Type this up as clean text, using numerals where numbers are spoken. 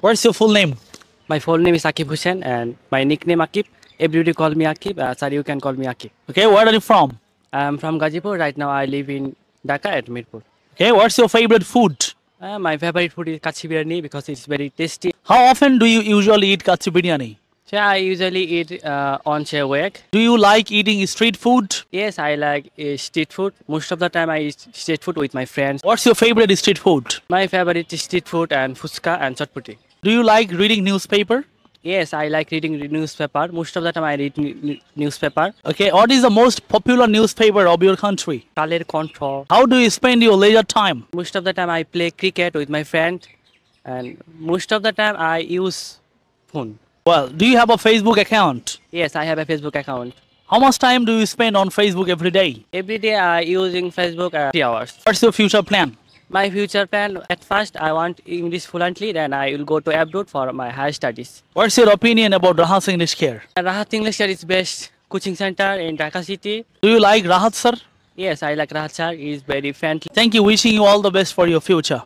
What's your full name? My full name is Akib Hussain and my nickname Akib. Everybody call me Akib. Sir, you can call me Akib. Okay, where are you from? I'm from Gazipur. Right now I live in Dhaka at Mirpur. Okay, what's your favorite food? My favorite food is kachi biryani because it's very tasty. How often do you usually eat kachi biryani? So I usually eat on a week. Do you like eating street food? Yes, I like street food. Most of the time I eat street food with my friends. What's your favorite street food? My favorite is street food and fuchka and chatputi. Do you like reading newspaper? Yes, I like reading newspaper. Most of the time I read newspaper. Okay, what is the most popular newspaper of your country? Kaler Kontho. How do you spend your leisure time? Most of the time I play cricket with my friend and most of the time I use phone. Well, do you have a Facebook account? Yes, I have a Facebook account. How much time do you spend on Facebook every day? Every day I using Facebook 3 hours. What's your future plan? My future plan, at first I want English fluently, then I will go to abroad for my higher studies. What's your opinion about Rahat's English Care? Rahat English Care is best coaching center in Dhaka city. Do you like Rahat sir? Yes, I like Rahat sir. He is very friendly. Thank you. Wishing you all the best for your future.